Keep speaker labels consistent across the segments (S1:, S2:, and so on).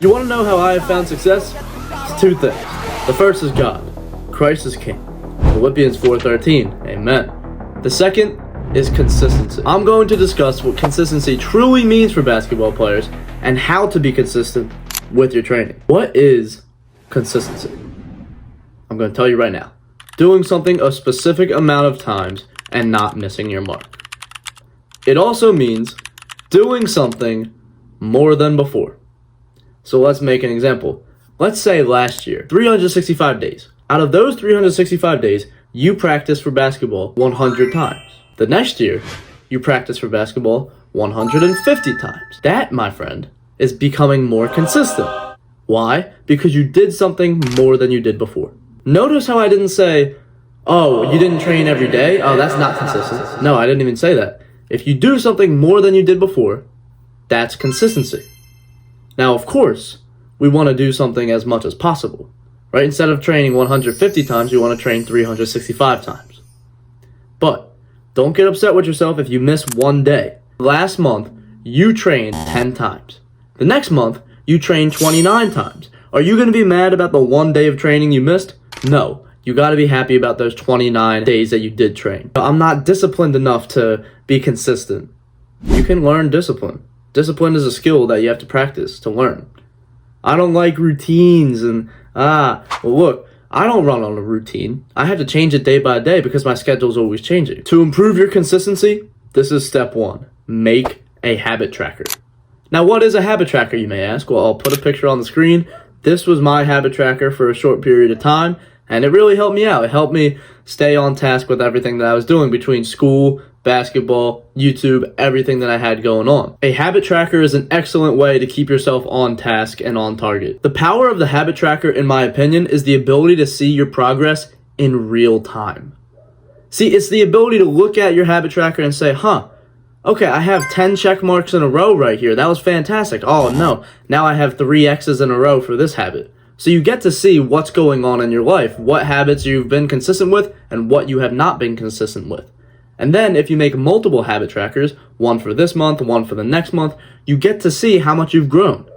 S1: You want to know how I have found success? It's two things. The first is God. Christ is King. Philippians 4:13. Amen. The second is consistency. I'm going to discuss what consistency truly means for basketball players and how to be consistent with your training. What is consistency? I'm going to tell you right now. Doing something a specific amount of times and not missing your mark. It also means doing something more than before. So let's make an example. Let's say last year, 365 days. Out of those 365 days, you practiced for basketball 100 times. The next year, you practiced for basketball 150 times. That, my friend, is becoming more consistent. Why? Because you did something more than you did before. Notice how I didn't say, oh, you didn't train every day? Oh, that's not consistent. No, I didn't even say that. If you do something more than you did before, that's consistency. Now, of course, we want to do something as much as possible, right? Instead of training 150 times, you want to train 365 times. But don't get upset with yourself if you miss one day. Last month, you trained 10 times. The next month, you trained 29 times. Are you going to be mad about the one day of training you missed? No. You got to be happy about those 29 days that you did train. I'm not disciplined enough to be consistent. You can learn discipline. Discipline is a skill that you have to practice to learn. I don't like routines and, well look, I don't run on a routine. I have to change it day by day because my schedule is always changing. To improve your consistency, this is step one. Make a habit tracker. Now, what is a habit tracker, you may ask? Well, I'll put a picture on the screen. This was my habit tracker for a short period of time, and it really helped me out. It helped me stay on task with everything that I was doing between school, basketball, YouTube, everything that I had going on. A habit tracker is an excellent way to keep yourself on task and on target. The power of the habit tracker, in my opinion, is the ability to see your progress in real time. See, it's the ability to look at your habit tracker and say, okay, I have 10 check marks in a row right here. That was fantastic. Oh no, now I have 3 X's in a row for this habit. So you get to see what's going on in your life, what habits you've been consistent with, and what you have not been consistent with. And then if you make multiple habit trackers, one for this month, one for the next month, you get to see how much you've grown.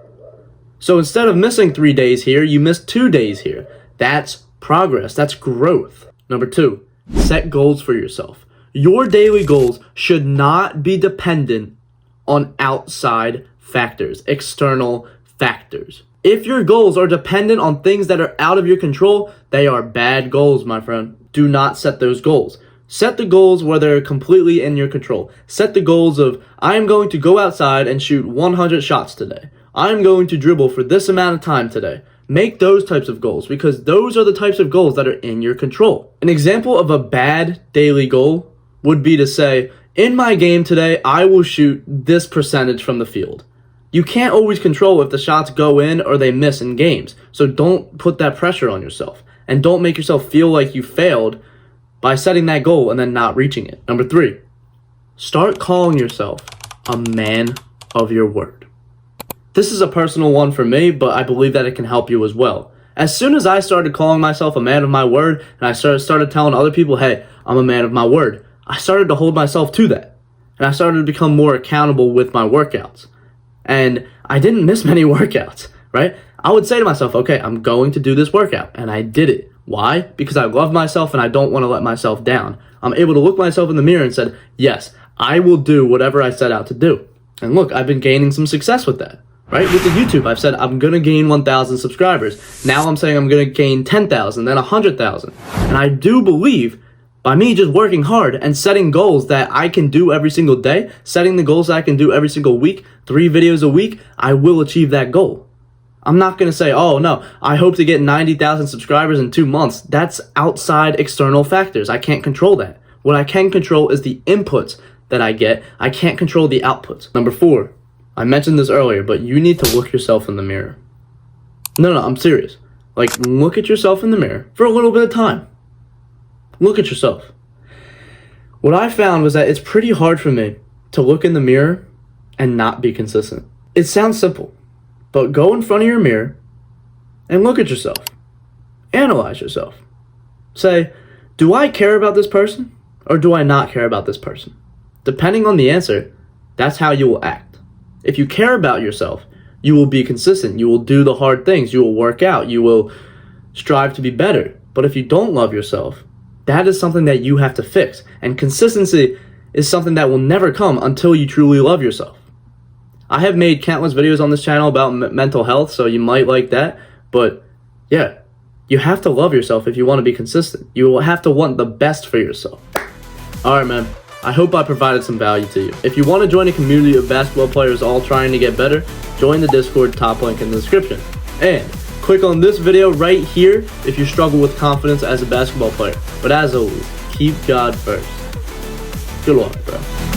S1: So instead of missing 3 days here, you missed 2 days here. That's progress. That's growth. Number 2, set goals for yourself. Your daily goals should not be dependent on outside factors, external factors. If your goals are dependent on things that are out of your control, they are bad goals, my friend. Do not set those goals. Set the goals where they're completely in your control. Set the goals of, I am going to go outside and shoot 100 shots today. I'm going to dribble for this amount of time today. Make those types of goals because those are the types of goals that are in your control. An example of a bad daily goal would be to say, in my game today, I will shoot this percentage from the field. You can't always control if the shots go in or they miss in games. So don't put that pressure on yourself. And don't make yourself feel like you failed by setting that goal and then not reaching it. Number 3, start calling yourself a man of your word. This is a personal one for me, but I believe that it can help you as well. As soon as I started calling myself a man of my word, and I started telling other people, hey, I'm a man of my word, I started to hold myself to that. And I started to become more accountable with my workouts. And I didn't miss many workouts, right? I would say to myself, okay, I'm going to do this workout. And I did it. Why? Because I love myself and I don't want to let myself down. I'm able to look myself in the mirror and said, yes, I will do whatever I set out to do. And look, I've been gaining some success with that, right? With the YouTube, I've said I'm going to gain 1,000 subscribers. Now I'm saying I'm going to gain 10,000, then 100,000. And I do believe by me just working hard and setting goals that I can do every single day, setting the goals that I can do every single week, 3 videos a week, I will achieve that goal. I'm not going to say, oh no, I hope to get 90,000 subscribers in 2 months. That's outside external factors. I can't control that. What I can control is the inputs that I get. I can't control the outputs. Number 4, I mentioned this earlier, but you need to look yourself in the mirror. No, I'm serious. Like, look at yourself in the mirror for a little bit of time. Look at yourself. What I found was that it's pretty hard for me to look in the mirror and not be consistent. It sounds simple. But go in front of your mirror and look at yourself. Analyze yourself. Say, do I care about this person or do I not care about this person? Depending on the answer, that's how you will act. If you care about yourself, you will be consistent. You will do the hard things. You will work out. You will strive to be better. But if you don't love yourself, that is something that you have to fix. And consistency is something that will never come until you truly love yourself. I have made countless videos on this channel about mental health, so you might like that. But yeah, you have to love yourself if you want to be consistent. You will have to want the best for yourself. All right, man. I hope I provided some value to you. If you want to join a community of basketball players all trying to get better, join the Discord, top link in the description. And click on this video right here if you struggle with confidence as a basketball player. But as always, keep God first. Good luck, bro.